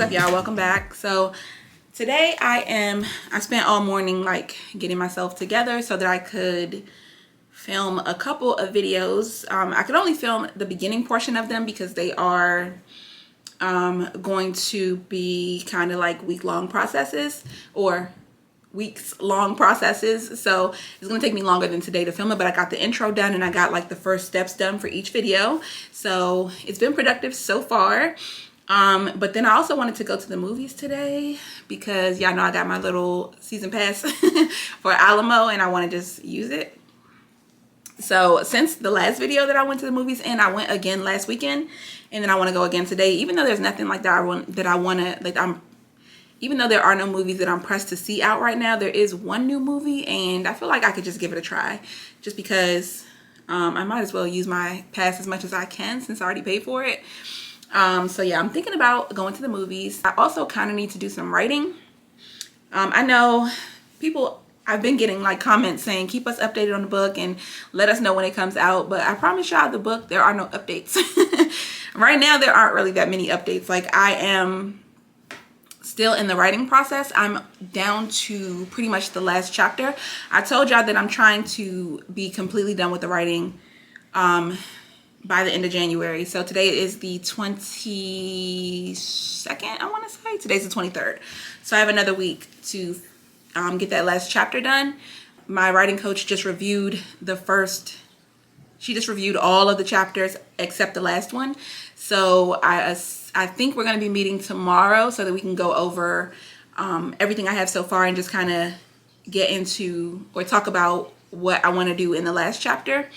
up, y'all? Welcome back. So today I spent all morning like getting myself together so that I could film a couple of videos. I could only film the beginning portion of them because they are going to be kind of like week-long processes or weeks-long processes. So it's going to take me longer than today to film it, but I got the intro done and I got like the first steps done for each video. So it's been productive so far. But then I also wanted to go to the movies today because y'all know I got my little season pass for Alamo and I want to just use it. So since the last video that I went to the movies and I went again last weekend and then I want to go again today, even though there's nothing like that even though there are no movies that I'm pressed to see out right now, there is one new movie and I feel like I could just give it a try just because I might as well use my pass as much as I can since I already paid for it. So yeah, I'm thinking about going to the movies. I also kind of need to do some writing. I know I've been getting like comments saying keep us updated on the book and let us know when it comes out, but I promise y'all the book, there are no updates. Right now there aren't really that many updates. Like I am still in the writing process. I'm down to pretty much the last chapter. I told y'all that I'm trying to be completely done with the writing by the end of January. So today is the 22nd, I want to say. Today's the 23rd. So I have another week to get that last chapter done. My writing coach just reviewed she just reviewed all of the chapters except the last one. So I think we're going to be meeting tomorrow so that we can go over everything I have so far and just kind of get into or talk about what I want to do in the last chapter.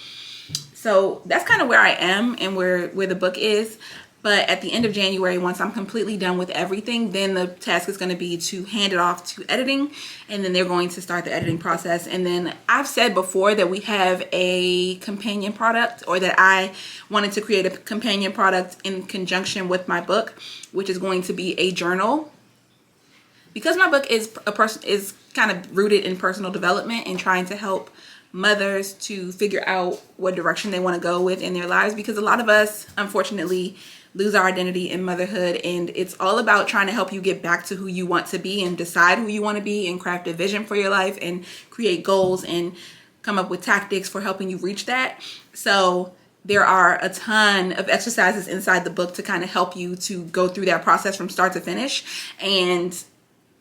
So that's kind of where I am and where the book is. But at the end of January, once I'm completely done with everything, then the task is going to be to hand it off to editing. And then they're going to start the editing process. And then I've said before that we have a companion product, or that I wanted to create a companion product in conjunction with my book, which is going to be a journal. Because my book is kind of rooted in personal development and trying to help mothers to figure out what direction they want to go with in their lives, because a lot of us unfortunately lose our identity in motherhood, and it's all about trying to help you get back to who you want to be and decide who you want to be and craft a vision for your life and create goals and come up with tactics for helping you reach that. So there are a ton of exercises inside the book to kind of help you to go through that process from start to finish, and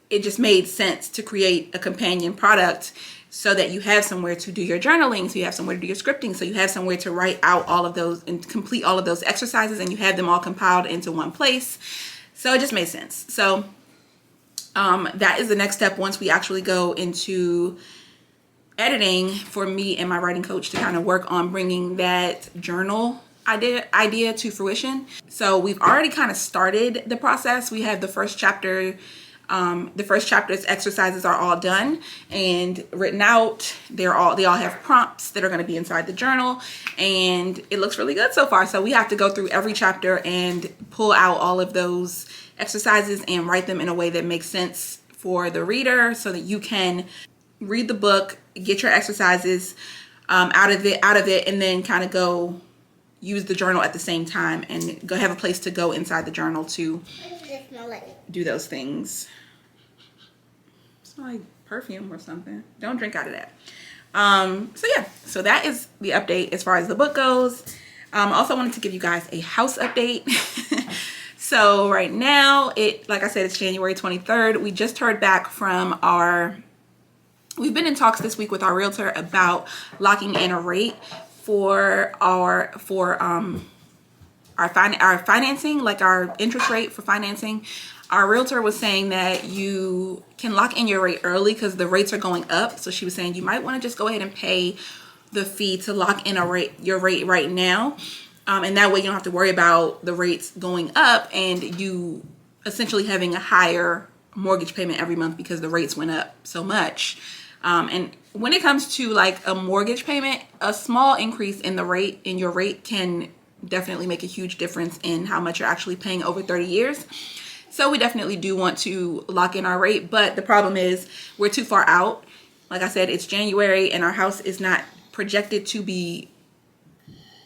it just made sense to create a companion product so that you have somewhere to do your journaling, so you have somewhere to do your scripting, so you have somewhere to write out all of those and complete all of those exercises, and you have them all compiled into one place. So it just made sense. So that is the next step once we actually go into editing, for me and my writing coach to kind of work on bringing that journal idea to fruition. So we've already kind of started the process. We have the first chapter. The first chapter's exercises are all done and written out. They all have prompts that are going to be inside the journal, and it looks really good so far. So we have to go through every chapter and pull out all of those exercises and write them in a way that makes sense for the reader, so that you can read the book, get your exercises out of it, and then kind of go use the journal at the same time and go have a place to go inside the journal to do those things. It's like perfume or something. Don't drink out of that. So yeah, so that is the update as far as the book goes. Also wanted to give you guys a house update. So right now, like I said, it's January 23rd. We just heard back from we've been in talks this week with our realtor about locking in a rate for our financing, like our interest rate for financing. Our realtor was saying that you can lock in your rate early because the rates are going up. So she was saying you might want to just go ahead and pay the fee to lock in your rate right now. And that way you don't have to worry about the rates going up and you essentially having a higher mortgage payment every month because the rates went up so much. And when it comes to like a mortgage payment, a small increase in your rate can definitely make a huge difference in how much you're actually paying over 30 years. So we definitely do want to lock in our rate, but the problem is we're too far out. Like I said, it's January and our house is not projected to be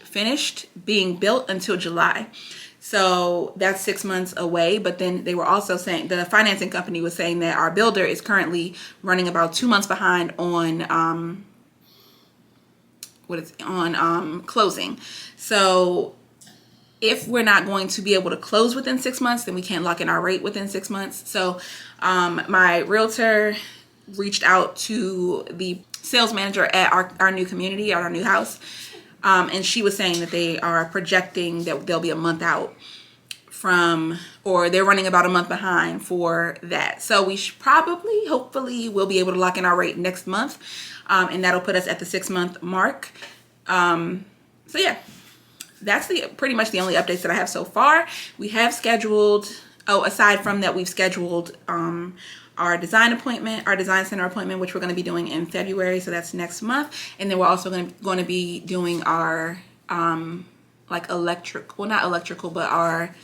finished being built until July. So that's 6 months away. But then they were also saying, the financing company was saying that our builder is currently running about 2 months behind on closing. So if we're not going to be able to close within 6 months, then we can't lock in our rate within 6 months. So my realtor reached out to the sales manager at our new community, at our new house. And she was saying that they are projecting that they'll be a month out from, or they're running about a month behind for that. So we should probably, hopefully, we'll be able to lock in our rate next month. And that'll put us at the 6 month mark. So yeah, that's pretty much the only updates that I have so far. We have scheduled, aside from that, we've scheduled our design center appointment, which we're going to be doing in February. So that's next month. And then we're also going to be doing our not electrical, but our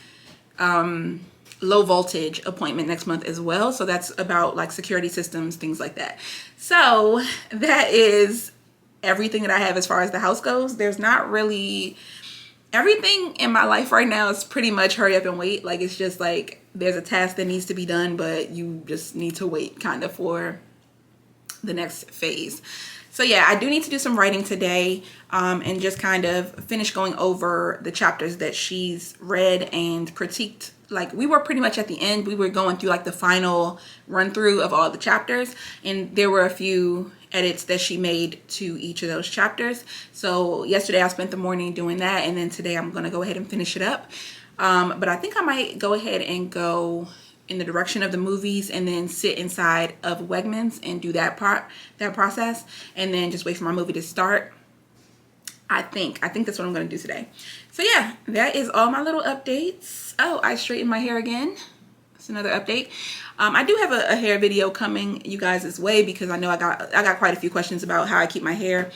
low voltage appointment next month as well. So that's about like security systems, things like that. So that is everything that I have as far as the house goes. There's not really, everything in my life right now is pretty much hurry up and wait. Like, it's just like there's a task that needs to be done, but you just need to wait kind of for the next phase. So yeah, I do need to do some writing today and just kind of finish going over the chapters that she's read and critiqued. Like, we were pretty much at the end. We were going through like the final run through of all the chapters, and there were a few edits that she made to each of those chapters. So yesterday I spent the morning doing that, and then today I'm going to go ahead and finish it up. But I think I might go ahead and go in the direction of the movies and then sit inside of Wegmans and do that process, and then just wait for my movie to start. I think that's what I'm going to do today. So yeah, that is all my little updates. Oh, I straightened my hair again. That's another update. I do have a hair video coming you guys' way, because I know I got quite a few questions about how I keep my hair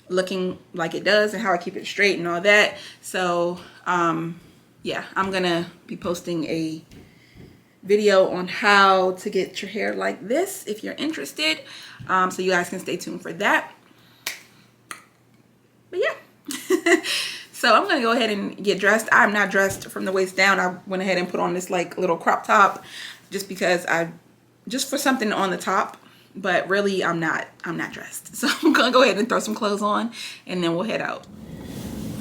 looking like it does and how I keep it straight and all that. So yeah, I'm gonna be posting a video on how to get your hair like this if you're interested. So you guys can stay tuned for that. But yeah. So I'm gonna go ahead and get dressed. I'm not dressed from the waist down. I went ahead and put on this like little crop top just because just for something on the top, but really I'm not dressed. So I'm gonna go ahead and throw some clothes on and then we'll head out.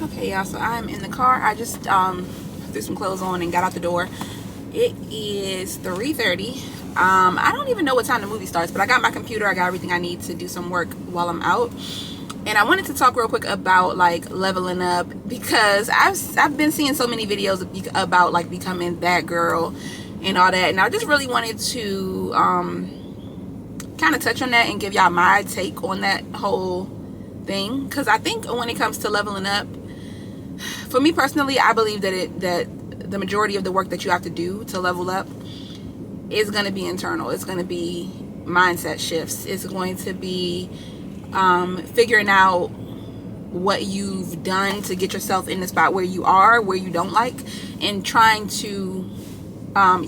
Okay, y'all, so I'm in the car. I just threw some clothes on and got out the door. It is 3:30. I don't even know what time the movie starts, but I got my computer. I got everything I need to do some work while I'm out. And I wanted to talk real quick about like leveling up, because I've been seeing so many videos about like becoming that girl and all that, and I just really wanted to kind of touch on that and give y'all my take on that whole thing. Because I think when it comes to leveling up, for me personally, I believe that the majority of the work that you have to do to level up is going to be internal. It's going to be mindset shifts. It's going to be figuring out what you've done to get yourself in the spot where you are, where you don't like, and trying to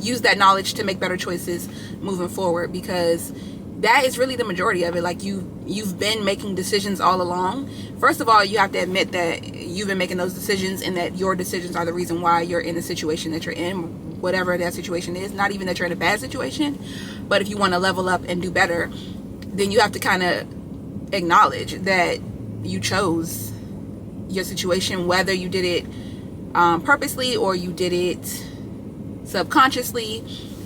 use that knowledge to make better choices moving forward, because that is really the majority of it. Like, you've been making decisions all along. First of all, you have to admit that you've been making those decisions, and that your decisions are the reason why you're in the situation that you're in, whatever that situation is. Not even that you're in a bad situation, but if you want to level up and do better, then you have to kind of acknowledge that you chose your situation, whether you did it purposely or you did it subconsciously.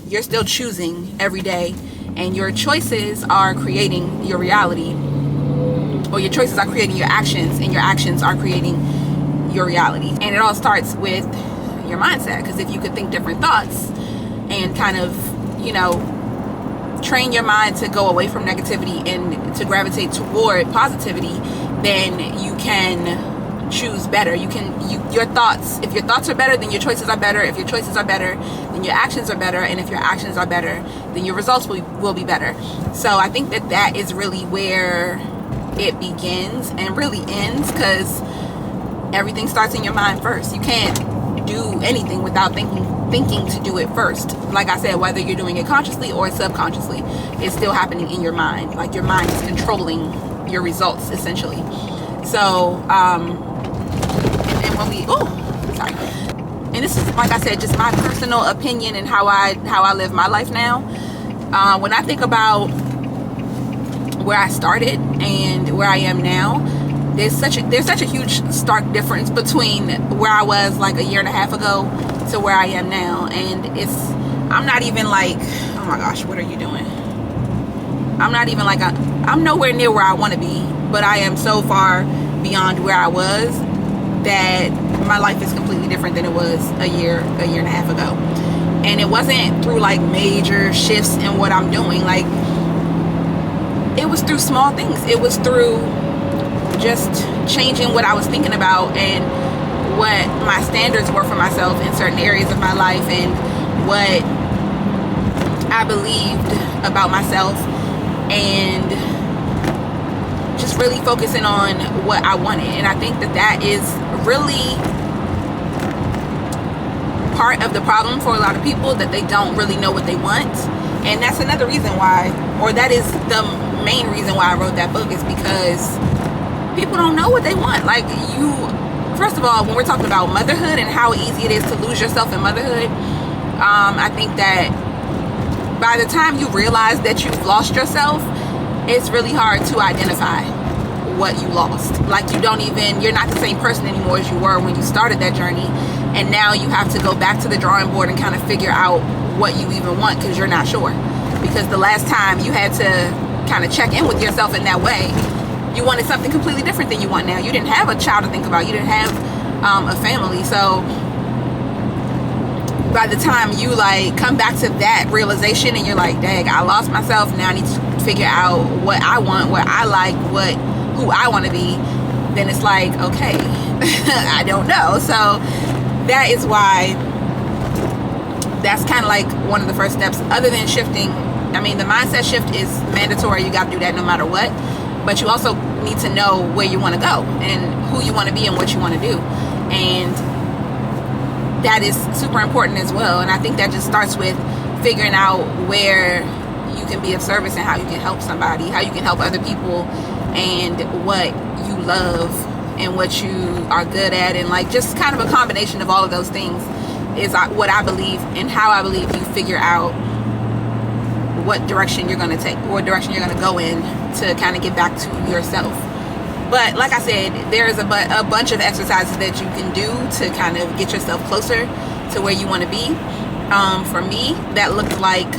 You're still choosing every day, and your choices are creating your reality, or your choices are creating your actions, and your actions are creating your reality. And it all starts with your mindset, because if you could think different thoughts and kind of, you know, train your mind to go away from negativity and to gravitate toward positivity, then you can choose better. Your thoughts, if your thoughts are better, then your choices are better. If your choices are better, then your actions are better. And if your actions are better, then your results will be better. So I think that is really where it begins and really ends, because everything starts in your mind first. You can't do anything without thinking to do it first. Like I said, whether you're doing it consciously or subconsciously, it's still happening in your mind. Like, your mind is controlling your results essentially. So and and this is, like I said, just my personal opinion and how I live my life now. When I think about where I started and where I am now, there's such a huge stark difference between where I was like a year and a half ago to where I am now. And I'm not even like, oh my gosh, what are you doing? I'm not even like, I'm nowhere near where I want to be, but I am so far beyond where I was that my life is completely different than it was a year and a half ago. And it wasn't through like major shifts in what I'm doing. Like, it was through small things. It was through just changing what I was thinking about and what my standards were for myself in certain areas of my life, and what I believed about myself, and just really focusing on what I wanted. And I think that is really part of the problem for a lot of people, that they don't really know what they want. And that's another reason why, or that is the main reason why I wrote that book, is because people don't know what they want. Like, first of all, when we're talking about motherhood and how easy it is to lose yourself in motherhood, I think that by the time you realize that you've lost yourself, it's really hard to identify what you lost. Like, you're not the same person anymore as you were when you started that journey. And now you have to go back to the drawing board and kind of figure out what you even want, because you're not sure. Because the last time you had to kind of check in with yourself in that way, you wanted something completely different than you want now. You didn't have a child to think about. You didn't have a family. So by the time you like come back to that realization and you're like, dang, I lost myself. Now I need to figure out what I want, what I like, who I want to be. Then it's like, okay, I don't know. So that is why that's kind of like one of the first steps, other than shifting. I mean, the mindset shift is mandatory. You got to do that no matter what. But you also need to know where you want to go and who you want to be and what you want to do. And that is super important as well. And I think that just starts with figuring out where you can be of service and how you can help somebody, how you can help other people, and what you love and what you are good at. And like, just kind of a combination of all of those things is what I believe, and how I believe you figure out what direction you're going to take, what direction you're going to go in to kind of get back to yourself. But like I said, there's a bunch of exercises that you can do to kind of get yourself closer to where you want to be. For me, that looked like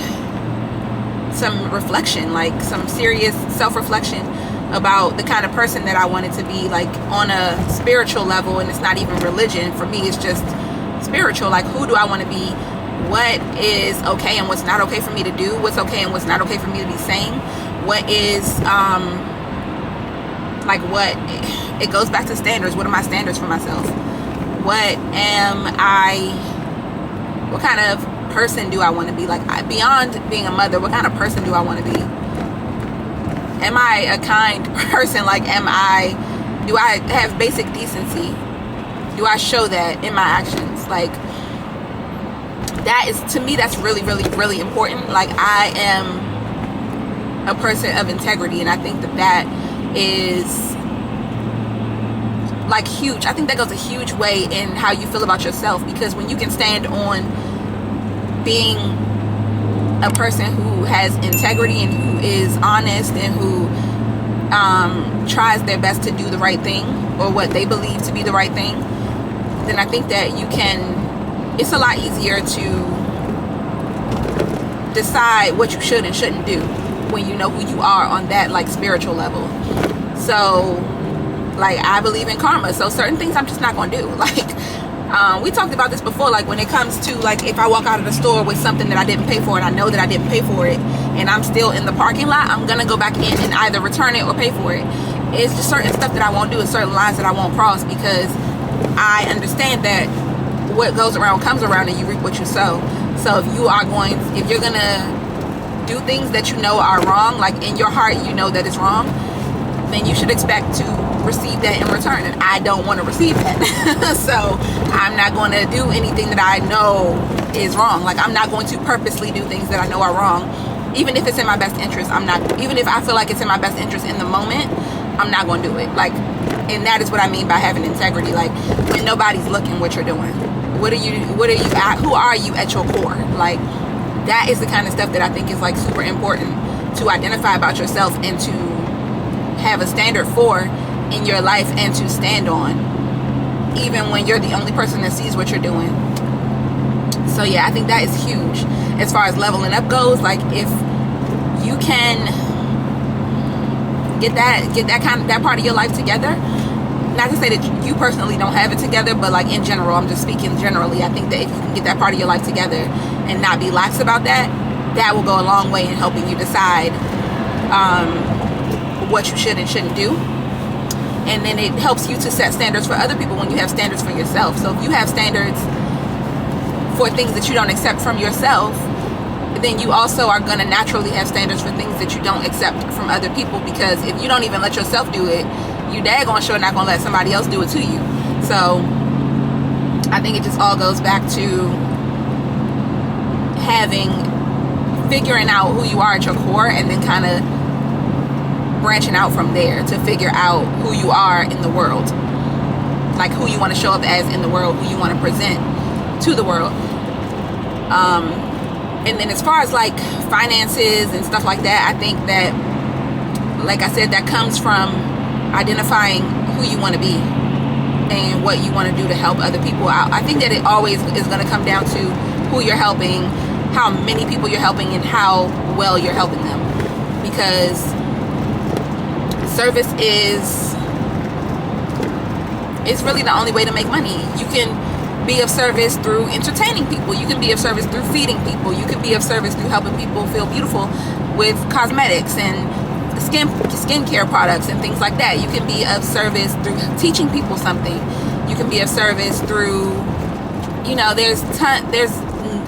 some reflection, like some serious self-reflection about the kind of person that I wanted to be, like on a spiritual level. And it's not even religion. For me, it's just spiritual. Like, who do I want to be? What is okay and what's not okay for me to do? What's okay and what's not okay for me to be saying? What is, what, it goes back to standards. What are my standards for myself? What kind of person do I want to be? Like, beyond being a mother, what kind of person do I want to be? Am I a kind person? Like, do I have basic decency? Do I show that in my actions? Like, that is, to me, that's really, really, really important. Like, I am a person of integrity, and I think that is like huge. I think that goes a huge way in how you feel about yourself, because when you can stand on being a person who has integrity and who is honest and who tries their best to do the right thing, or what they believe to be the right thing, then I think that it's a lot easier to decide what you should and shouldn't do when you know who you are on that like spiritual level. So like, I believe in karma, so certain things I'm just not gonna do. Like, we talked about this before, like when it comes to like, if I walk out of the store with something that I didn't pay for and I know that I didn't pay for it and I'm still in the parking lot, I'm gonna go back in and either return it or pay for it. It's just certain stuff that I won't do, and certain lines that I won't cross, because I understand that what goes around comes around, and you reap what you sow. So if you're gonna do things that you know are wrong, like in your heart you know that it's wrong, then you should expect to receive that in return. And I don't want to receive that. So I'm not going to do anything that I know is wrong. Like, I'm not going to purposely do things that I know are wrong, even if it's in my best interest. Even if I feel like it's in my best interest in the moment, I'm not going to do it. Like, and that is what I mean by having integrity. Like, when nobody's looking, what you're doing, who are you at your core? Like, that is the kind of stuff that I think is like super important to identify about yourself and to have a standard for in your life and to stand on, even when you're the only person that sees what you're doing. So yeah, I think that is huge as far as leveling up goes. Like, if you can get that part of your life together, not to say that you personally don't have it together, but like in general, I'm just speaking generally, I think that if you can get that part of your life together and not be lax about that, that will go a long way in helping you decide what you should and shouldn't do. And then it helps you to set standards for other people when you have standards for yourself. So if you have standards for things that you don't accept from yourself, then you also are going to naturally have standards for things that you don't accept from other people, because if you don't even let yourself do it, you daggone sure not going to let somebody else do it to you. So I think it just all goes back to figuring out who you are at your core, and then kind of branching out from there to figure out who you are in the world, like who you want to show up as in the world, who you want to present to the world. And then as far as like finances and stuff like that, I think that, like I said, that comes from identifying who you want to be and what you want to do to help other people out. I think that it always is going to come down to who you're helping, how many people you're helping, and how well you're helping them. Because service is really the only way to make money. You can be of service through entertaining people. You can be of service through feeding people. You can be of service through helping people feel beautiful with cosmetics and skincare products and things like that. You can be of service through teaching people something. You can be of service through, there's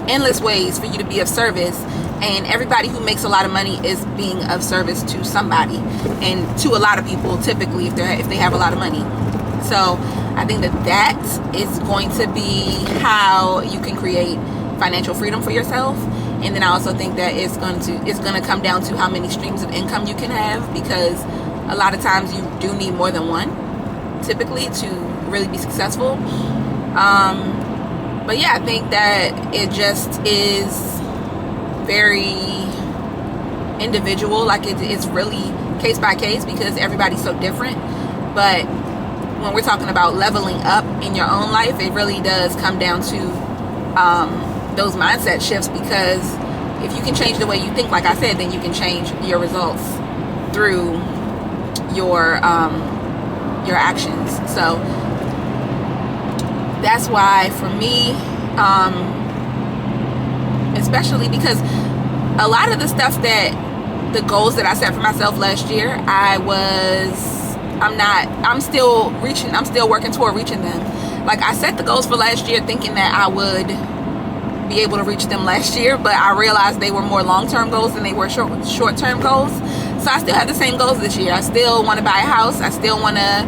endless ways for you to be of service. And everybody who makes a lot of money is being of service to somebody, and to a lot of people typically if they have a lot of money. So I think that is going to be how you can create financial freedom for yourself. And then I also think that it's going to come down to how many streams of income you can have, because a lot of times you do need more than one typically to really be successful. But yeah, I think that it just is very individual. Like it's really case by case, because everybody's so different. But when we're talking about leveling up in your own life, it really does come down to those mindset shifts, because if you can change the way you think, like I said, then you can change your results through your actions. So that's why for me, especially because a lot of the stuff the goals that I set for myself last year, I'm still working toward reaching them. Like, I set the goals for last year thinking that I would be able to reach them last year, but I realized they were more long-term goals than they were short-term goals. So I still have the same goals this year. I still want to buy a house. I still want to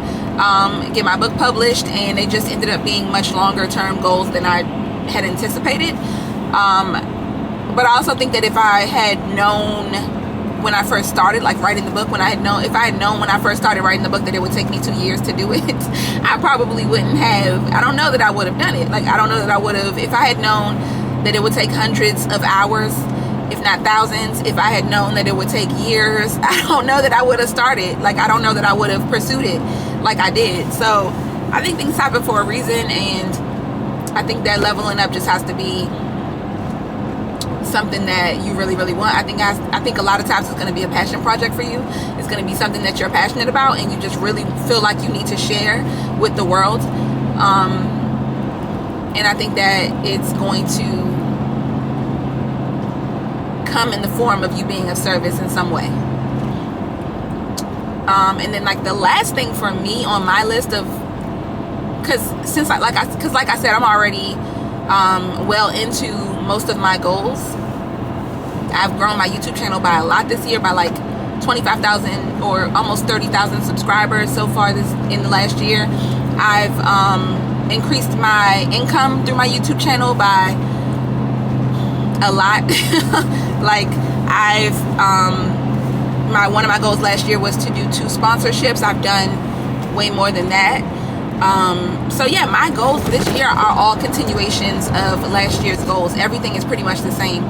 get my book published, and they just ended up being much longer-term goals than I had anticipated. But I also think that if I had known when I first started, like writing the book, if I had known when I first started writing the book that it would take me 2 years to do it, I probably wouldn't have. I don't know that I would have done it. Like, I don't know that I would have, if I had known that it would take hundreds of hours, if not thousands, if I had known that it would take years, I don't know that I would have started. Like, I don't know that I would have pursued it like I did. So I think things happen for a reason, and I think that leveling up just has to be something that you really, really want. I think a lot of times it's going to be a passion project for you. It's going to be something that you're passionate about, and you just really feel like you need to share with the world. And I think that it's going to come in the form of you being of service in some way. And then, like, the last thing for me on my list of, because like I said, I'm already well into most of my goals. I've grown my YouTube channel by a lot this year, by like 25,000 or almost 30,000 subscribers so far in the last year. I've increased my income through my YouTube channel by a lot. Like, one of my goals last year was to do 2 sponsorships. I've done way more than that. So yeah, my goals for this year are all continuations of last year's goals. Everything is pretty much the same.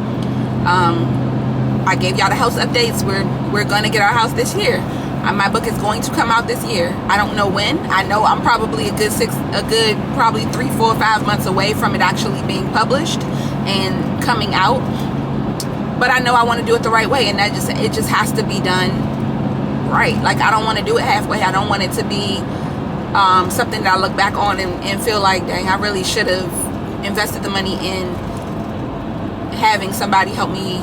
I gave y'all the house updates. We're gonna get our house this year. My book is going to come out this year. I don't know when. I know I'm probably probably 3, 4, 5 months away from it actually being published and coming out. But I know I want to do it the right way, and it just has to be done right. Like, I don't want to do it halfway. I don't want it to be something that I look back on and feel like, dang, I really should have invested the money in having somebody help me,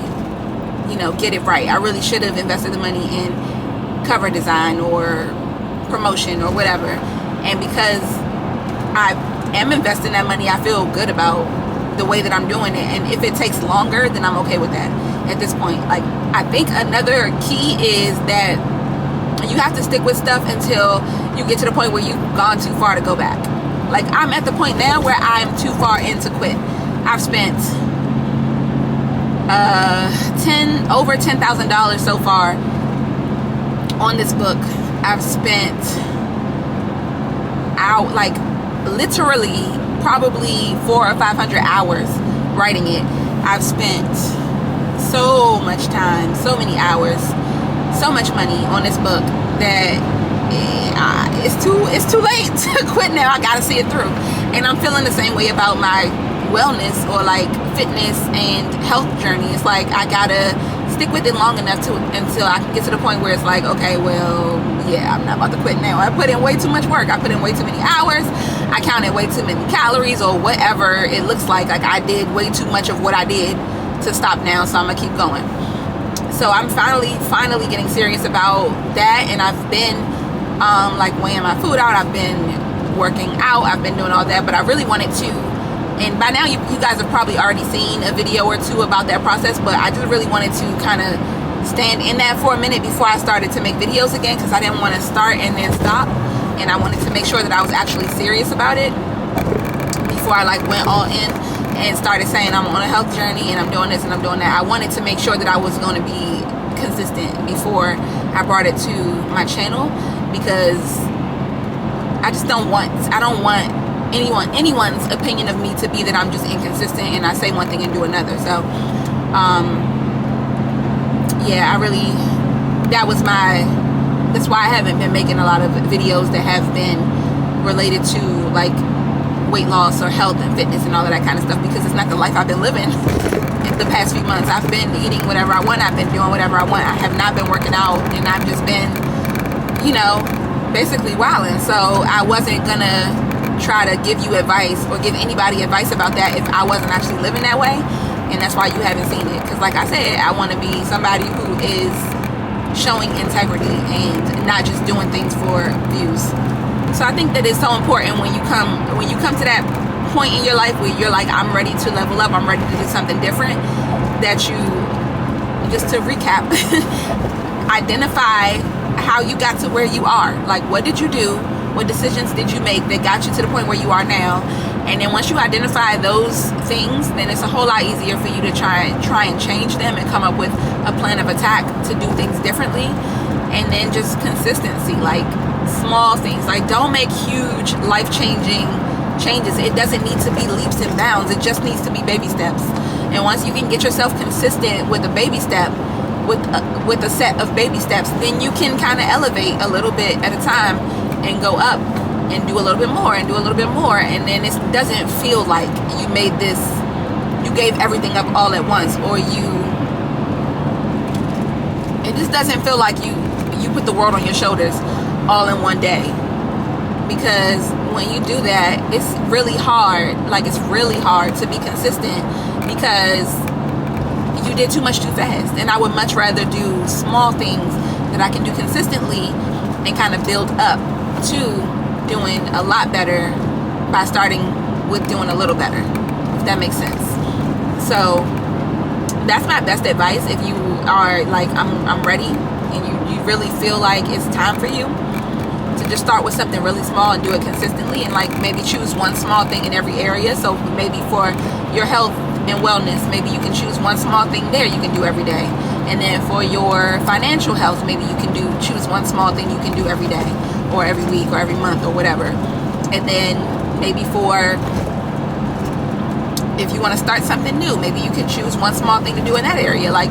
get it right. I really should have invested the money in cover design or promotion or whatever. And because I am investing that money, I feel good about the way that I'm doing it. And if it takes longer, then I'm okay with that at this point. Like, I think another key is that you have to stick with stuff until you get to the point where you've gone too far to go back. Like, I'm at the point now where I'm too far in to quit. I've spent over $10,000 so far on this book. I've spent out, like, literally probably 400 or 500 hours writing it. I've spent so much time, so many hours, so much money on this book that it's too late to quit now. I gotta see it through. And I'm feeling the same way about my wellness or like fitness and health journey. It's like I gotta stick with it long enough until I can get to the point where it's like, okay, well, yeah, I'm not about to quit now. I put in way too much work. I put in way too many hours. I counted way too many calories or whatever it looks like. Like, I did way too much of what I did to stop now, so I'm gonna keep going. So I'm finally getting serious about that, and I've been like weighing my food out. I've been working out. I've been doing all that, but I really wanted to. And by now, you guys have probably already seen a video or two about that process, but I just really wanted to kind of stand in that for a minute before I started to make videos again, because I didn't want to start and then stop, and I wanted to make sure that I was actually serious about it before I like went all in and started saying I'm on a health journey and I'm doing this and I'm doing that. I wanted to make sure that I was going to be consistent before I brought it to my channel, because I don't want anyone's opinion of me to be that I'm just inconsistent and I say one thing and do another. So yeah, that's why I haven't been making a lot of videos that have been related to like weight loss or health and fitness and all of that kind of stuff, because it's not the life I've been living in the past few months. I've been eating whatever I want. I've been doing whatever I want. I have not been working out, and I've just been, basically wilding. So I wasn't gonna try to give you advice or give anybody advice about that if I wasn't actually living that way. And that's why you haven't seen it, because like I said, I want to be somebody who is showing integrity and not just doing things for views. So I think that it's so important when you come to that point in your life where you're like, I'm ready to level up, I'm ready to do something different, that you, just to recap, identify how you got to where you are. Like, what did you do? What decisions did you make that got you to the point where you are now? And then once you identify those things, then it's a whole lot easier for you to try and change them and come up with a plan of attack to do things differently. And then just consistency, like small things. Like, don't make huge life-changing changes. It doesn't need to be leaps and bounds. It just needs to be baby steps. And once you can get yourself consistent with a baby step, with a set of baby steps, then you can kind of elevate a little bit at a time and go up and do a little bit more and do a little bit more. And then it doesn't feel like you gave everything up all at once, or it just doesn't feel like you put the world on your shoulders all in one day. Because when you do that, it's really hard. Like, it's really hard to be consistent, because you did too much too fast. And I would much rather do small things that I can do consistently and kind of build up to doing a lot better by starting with doing a little better, if that makes sense. So that's my best advice. If you are like, I'm ready, and you really feel like it's time for you to just start with something really small and do it consistently, and like maybe choose one small thing in every area. So maybe for your health and wellness, maybe you can choose one small thing there you can do every day. And then for your financial health, maybe you can choose one small thing you can do every day or every week or every month or whatever. And then maybe for, if you want to start something new, maybe you can choose one small thing to do in that area. Like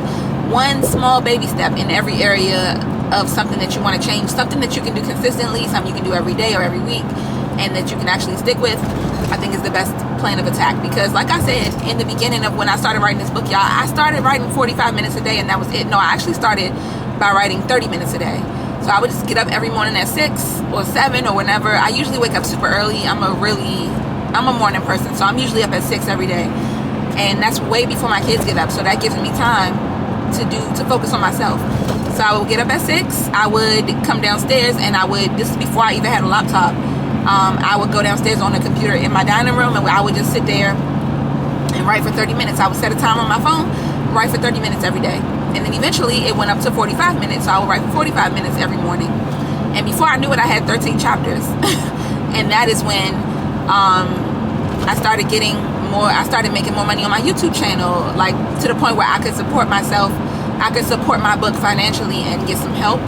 one small baby step in every area of something that you want to change, something that you can do consistently, something you can do every day or every week, and that you can actually stick with, I think is the best plan of attack. Because like I said in the beginning of when I started writing this book, y'all, I started writing 45 minutes a day and that was it. No, I actually started by writing 30 minutes a day. So I would just get up every morning at 6 or 7 or whenever. I usually wake up super early. I'm a morning person, so I'm usually up at 6 every day. And that's way before my kids get up, so that gives me time to focus on myself. So I would get up at 6, I would come downstairs, and this is before I even had a laptop, I would go downstairs on the computer in my dining room, and I would just sit there and write for 30 minutes. I would set a timer on my phone, write for 30 minutes every day. And then eventually it went up to 45 minutes, so I would write for 45 minutes every morning. And before I knew it, I had 13 chapters. And that is when I started making more money on my YouTube channel, like to the point where I could support myself, I could support my book financially and get some help.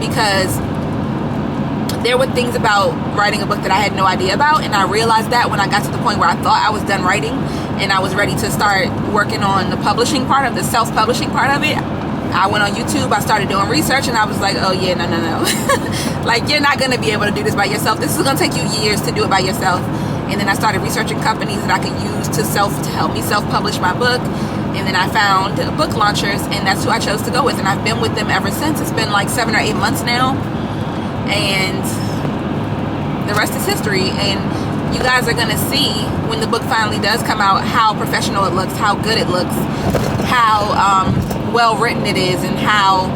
Because there were things about writing a book that I had no idea about, and I realized that when I got to the point where I thought I was done writing and I was ready to start working on the publishing part of the self-publishing part of it. I went on YouTube, I started doing research, and I was like, oh yeah, no. Like, you're not gonna be able to do this by yourself. This is gonna take you years to do it by yourself. And then I started researching companies that I could use to help me self-publish my book. And then I found book launchers, and that's who I chose to go with. And I've been with them ever since. It's been like 7 or 8 months now. And the rest is history. And you guys are gonna see when the book finally does come out how professional it looks, how good it looks, how well written it is, and how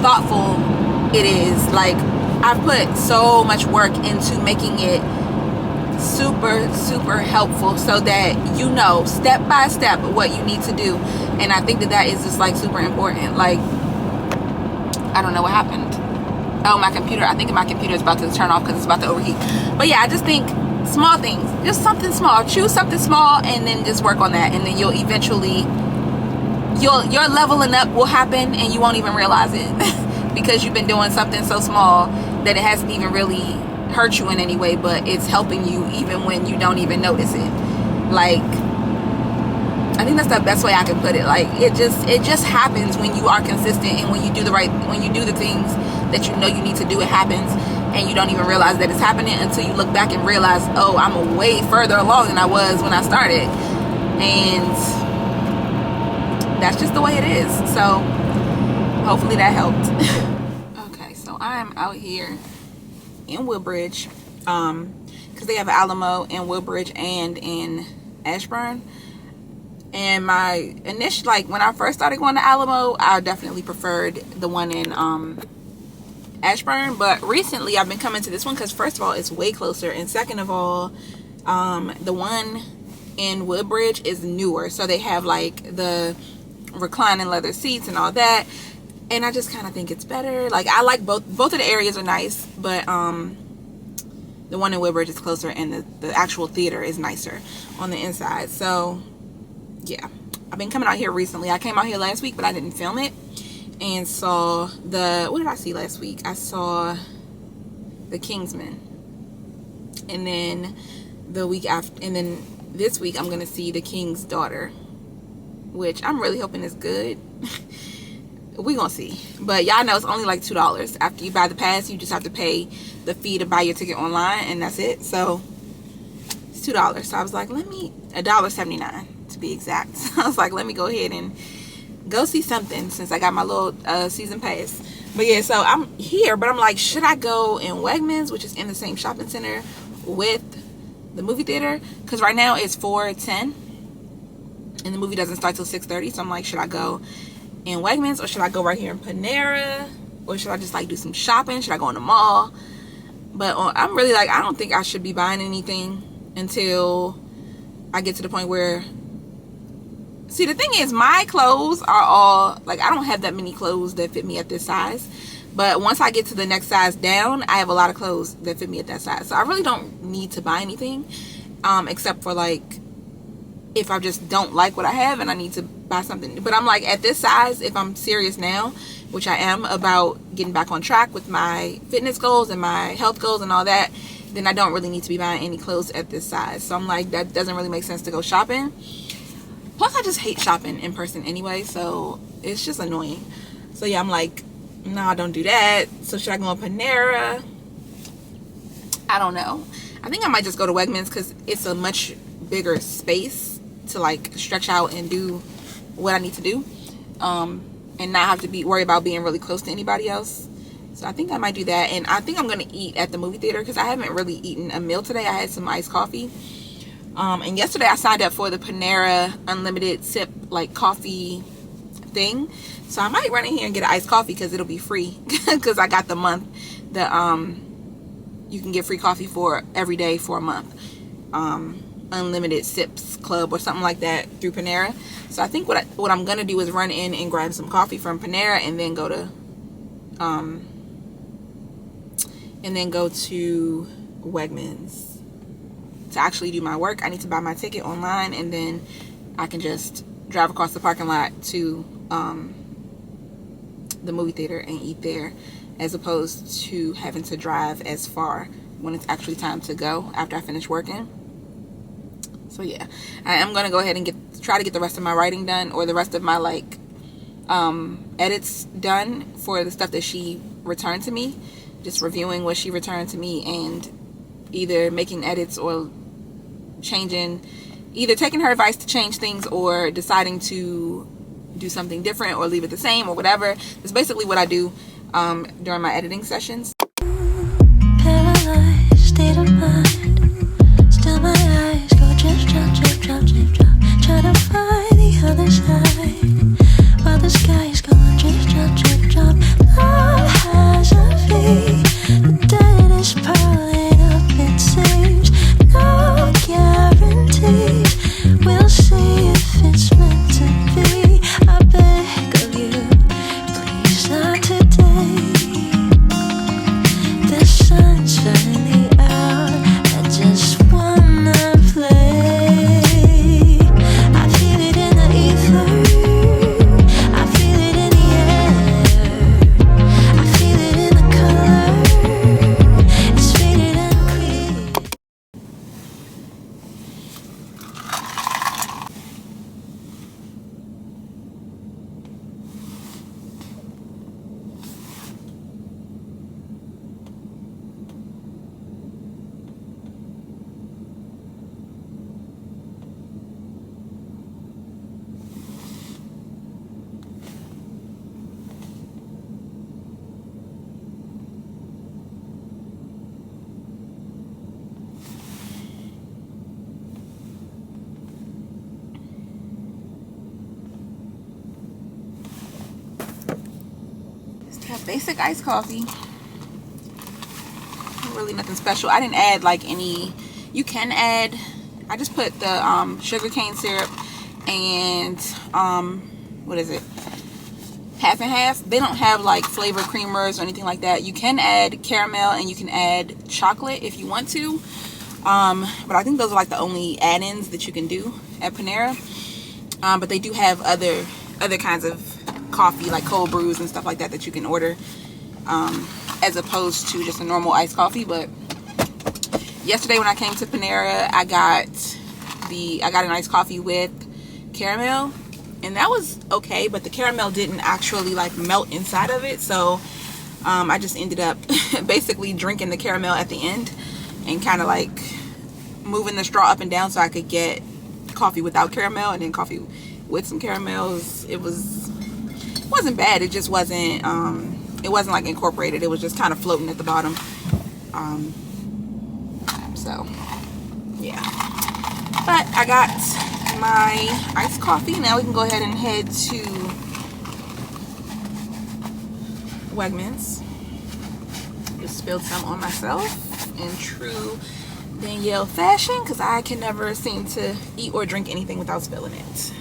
thoughtful it is. Like, I've put so much work into making it super helpful so that you know step by step what you need to do. And I think that is just like super important. Like, I don't know what happened. Oh, my computer, I think my computer is about to turn off because it's about to overheat. But yeah, I just think small things, just something small, choose something small and then just work on that, and then you'll eventually your leveling up will happen and you won't even realize it because you've been doing something so small that it hasn't even really hurt you in any way, but it's helping you even when you don't even notice it. Like, I think that's the best way I can put it. Like, it just happens when you are consistent, and when you do the things that you know you need to do, it happens, and you don't even realize that it's happening until you look back and realize, oh, I'm way further along than I was when I started. And that's just the way it is. So hopefully that helped. Okay, so I'm out here in Woodbridge, because they have Alamo in Woodbridge and in Ashburn. And my initial, like, when I first started going to Alamo, I definitely preferred the one in Ashburn. But recently I've been coming to this one because, first of all, it's way closer, and second of all, the one in Woodbridge is newer, so they have like the reclining leather seats and all that, and I just kind of think it's better. Like, I like both of the areas are nice, but the one in Woodbridge is closer, and the actual theater is nicer on the inside. So yeah, I've been coming out here recently. I came out here last week, but I didn't film it, and saw what did I see last week? I saw The Kingsman, and then the week after, and then this week I'm gonna see The King's Daughter, which I'm really hoping is good. We gonna see, but y'all know it's only like $2 after you buy the pass. You just have to pay the fee to buy your ticket online, and that's it. So it's $2. So I was like, $1.79 to be exact. So I was like, let me go ahead and go see something since I got my little season pass. But yeah, so I'm here, but I'm like, should I go in Wegmans, which is in the same shopping center with the movie theater? Because right now it's 4:10 and the movie doesn't start till 6:30. So I'm like, should I go in Wegmans, or should I go right here in Panera, or should I just like do some shopping? Should I go in the mall? But I'm really like, I don't think I should be buying anything until I get to the point where, see, the thing is, my clothes are all, like, I don't have that many clothes that fit me at this size. But once I get to the next size down, I have a lot of clothes that fit me at that size. So I really don't need to buy anything, except for, like, if I just don't like what I have and I need to buy something. But I'm like, at this size, if I'm serious now, which I am, about getting back on track with my fitness goals and my health goals and all that, then I don't really need to be buying any clothes at this size. So I'm like, that doesn't really make sense to go shopping. Plus, I just hate shopping in person anyway, so it's just annoying. So yeah, I'm like, nah, don't do that. So should I go on Panera? I don't know. I think I might just go to Wegmans because it's a much bigger space to like stretch out and do what I need to do, and not have to worry about being really close to anybody else. So I think I might do that. And I think I'm gonna eat at the movie theater because I haven't really eaten a meal today. I had some iced coffee. And yesterday I signed up for the Panera unlimited sip like coffee thing. So I might run in here and get an iced coffee because it'll be free because I got the month that you can get free coffee for every day for a month. Unlimited sips club or something like that through Panera. So I think what I'm gonna do is run in and grab some coffee from Panera and then go to Wegmans to actually do my work. I need to buy my ticket online and then I can just drive across the parking lot to the movie theater and eat there, as opposed to having to drive as far when it's actually time to go after I finish working. So yeah, I am gonna go ahead and try to get the rest of my writing done, or the rest of my like edits done for the stuff that she returned to me. Just reviewing what she returned to me and either making edits or either taking her advice to change things or deciding to do something different or leave it the same or whatever. That's basically what I do during my editing sessions. Paralyzed state of mind. Still my eyes go drip, drop, drip, drop, drip, drop. Try to find the other side while the sky is going drip, drop, drip, drop. Love has a V. The dead is piling up, it seems. No guarantees. We'll see if it's meant to be. I beg of you, please not today. The sun's finally out. I just wanna play. I feel it in the ether. I feel it in the air. I feel it in the color. It's faded and clear. Just have basic iced coffee. Really nothing special. I didn't add like any. You can add. I just put the sugar cane syrup and what is it? Half and half. They don't have like flavor creamers or anything like that. You can add caramel and you can add chocolate if you want to. But I think those are like the only add-ins that you can do at Panera. But they do have other kinds of coffee, like cold brews and stuff like that, that you can order, as opposed to just a normal iced coffee. But yesterday when I came to Panera, I got an iced coffee with caramel, and that was okay, but the caramel didn't actually like melt inside of it. So I just ended up basically drinking the caramel at the end and kind of like moving the straw up and down so I could get coffee without caramel and then coffee with some caramels. It wasn't bad. It just wasn't like incorporated. It was just kind of floating at the bottom. So yeah, but I got my iced coffee. Now we can go ahead and head to Wegmans. Just spilled some on myself in true Danielle fashion, because I can never seem to eat or drink anything without spilling it.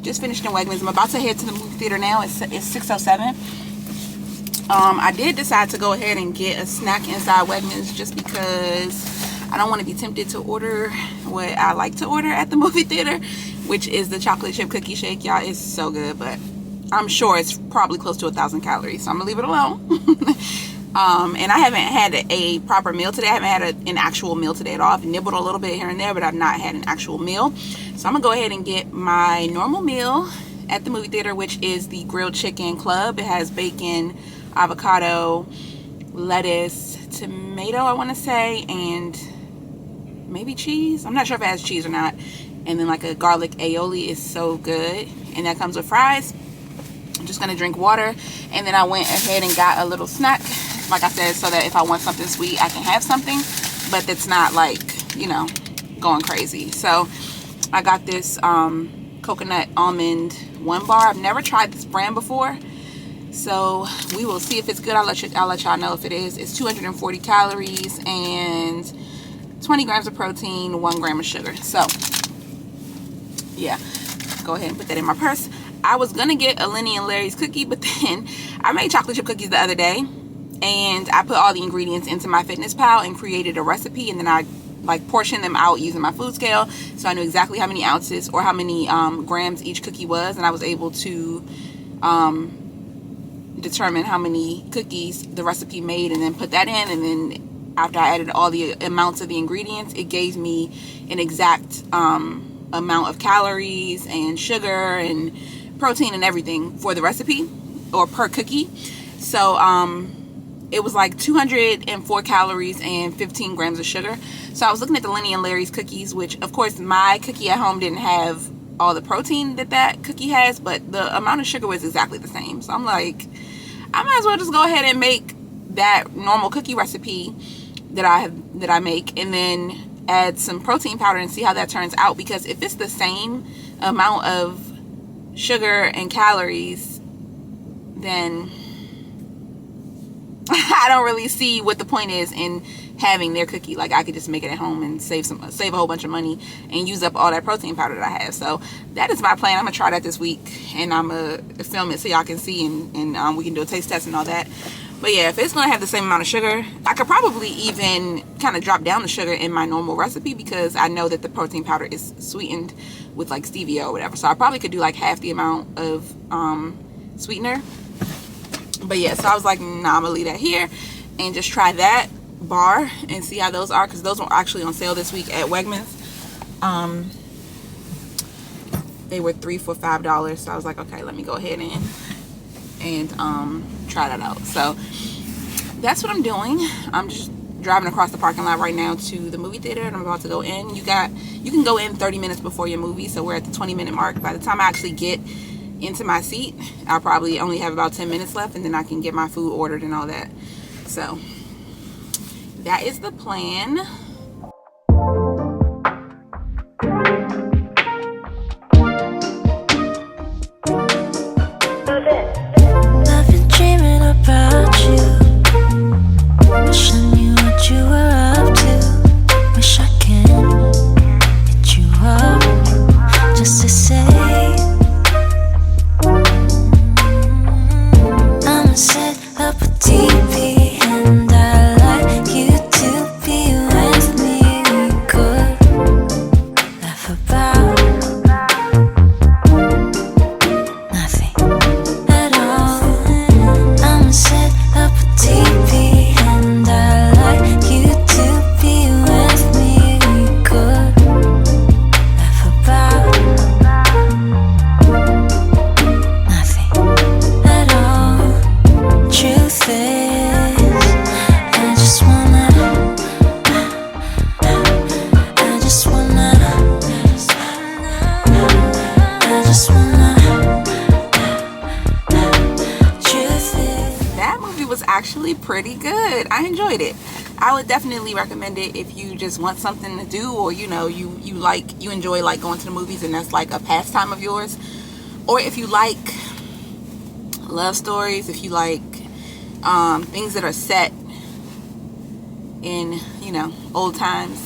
just finished in Wegmans. I'm about to head to the movie theater now. It's 6:07. I did decide to go ahead and get a snack inside Wegmans just because I don't want to be tempted to order what I like to order at the movie theater, which is the chocolate chip cookie shake. Y'all, it's so good, but I'm sure it's probably close to 1,000 calories, so I'm gonna leave it alone. And I haven't had a proper meal today. I haven't had an actual meal today at all. I've nibbled a little bit here and there, but I've not had an actual meal. So I'm gonna go ahead and get my normal meal at the movie theater, which is the grilled chicken club. It has bacon, avocado, lettuce, tomato, I want to say, and maybe cheese. I'm not sure if it has cheese or not. And then like a garlic aioli is so good, and that comes with fries. I'm just gonna drink water, and then I went ahead and got a little snack, like I said, so that if I want something sweet I can have something, but it's not like, you know, going crazy. So I got this coconut almond one bar. I've never tried this brand before, so we will see if it's good. I'll let y'all know if it is. It's 240 calories and 20 grams of protein, 1 gram of sugar. So yeah, go ahead and put that in my purse. I was gonna get a Lenny and Larry's cookie, but then I made chocolate chip cookies the other day, and I put all the ingredients into MyFitnessPal and created a recipe, and then I like portioned them out using my food scale, so I knew exactly how many ounces or how many grams each cookie was, and I was able to determine how many cookies the recipe made and then put that in. And then after I added all the amounts of the ingredients, it gave me an exact amount of calories and sugar and protein and everything for the recipe, or per cookie. So it was like 204 calories and 15 grams of sugar. So I was looking at the Lenny and Larry's cookies, which of course my cookie at home didn't have all the protein that cookie has, but the amount of sugar was exactly the same. So I'm like, I might as well just go ahead and make that normal cookie recipe that I make, and then add some protein powder and see how that turns out. Because if it's the same amount of sugar and calories, then I don't really see what the point is in having their cookie. Like, I could just make it at home and save a whole bunch of money and use up all that protein powder that I have. So that is my plan. I'm gonna try that this week, and I'm gonna film it so y'all can see, and we can do a taste test and all that. But yeah, if it's gonna have the same amount of sugar, I could probably even kind of drop down the sugar in my normal recipe, because I know that the protein powder is sweetened with like stevia or whatever. So I probably could do like half the amount of sweetener. But yeah, so I was like, nah, I'm gonna leave that here and just try that bar and see how those are, because those were actually on sale this week at Wegmans. They were 3 for $5, so I was like, okay, let me go ahead and try that out. So that's what I'm doing. I'm just driving across the parking lot right now to the movie theater, and I'm about to go in. You can go in 30 minutes before your movie, so we're at the 20-minute mark. By the time I actually get into my seat, I'll probably only have about 10 minutes left, and then I can get my food ordered and all that. So that is the plan. I've been dreaming about you. Wish I knew what you were up to. Wish I can hit you up just to say I'ma set up a TV, and I like you to be with me. We could laugh about nothing at all. I'ma set up a TV, and I like you to be with me. We could laugh about nothing at all. Truth is, I just wanna truth is. That movie was actually pretty good. I enjoyed it. I would definitely recommend it if you just want something to do, or you enjoy like going to the movies and that's like a pastime of yours, or if you like love stories, if you like things that are set in old times.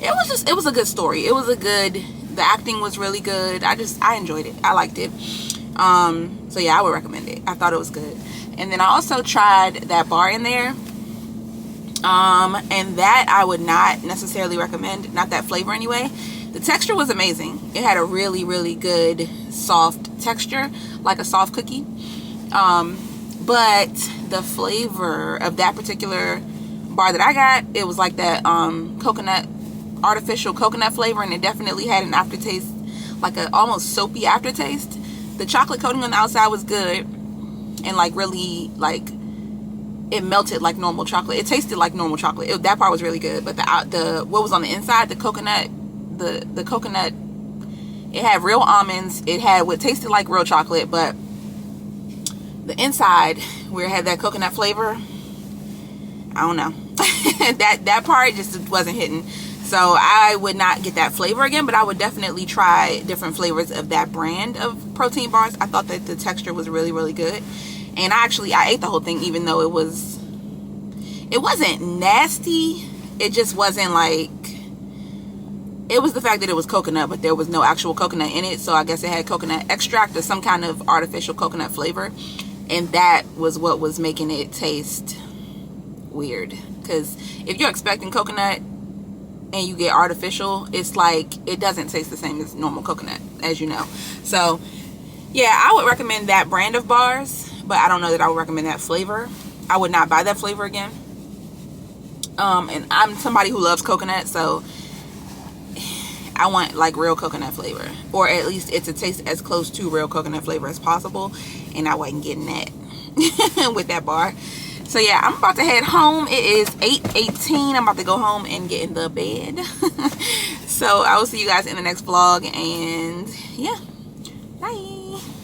It was a good story. It was a good The acting was really good. I enjoyed it. I liked it. So yeah, I would recommend it. I thought it was good. And then I also tried that bar in there. And that I would not necessarily recommend. Not that flavor anyway. The texture was amazing. It had a really, really good soft texture, like a soft cookie. But the flavor of that particular bar that I got, it was like that artificial coconut flavor, and it definitely had an aftertaste, like a almost soapy aftertaste. The chocolate coating on the outside was good, and like really, like, it melted like normal chocolate. It tasted like normal chocolate. That part was really good. But the what was on the inside, the coconut, the coconut, it had real almonds. It had what tasted like real chocolate, but the inside where it had that coconut flavor, I don't know. that part just wasn't hitting. So I would not get that flavor again, but I would definitely try different flavors of that brand of protein bars. I thought that the texture was really, really good. And I ate the whole thing, even though it wasn't nasty. It just wasn't like, it was the fact that it was coconut, but there was no actual coconut in it. So I guess it had coconut extract or some kind of artificial coconut flavor. And that was what was making it taste weird. Because if you're expecting coconut and you get artificial, it's like, it doesn't taste the same as normal coconut, as you know. So yeah, I would recommend that brand of bars, but I don't know that I would recommend that flavor. I would not buy that flavor again. And I'm somebody who loves coconut, so I want like real coconut flavor, or at least it to taste as close to real coconut flavor as possible, and I wasn't getting that with that bar. So yeah, I'm about to head home. It is 8:18. I'm about to go home and get in the bed. So I will see you guys in the next vlog, and yeah.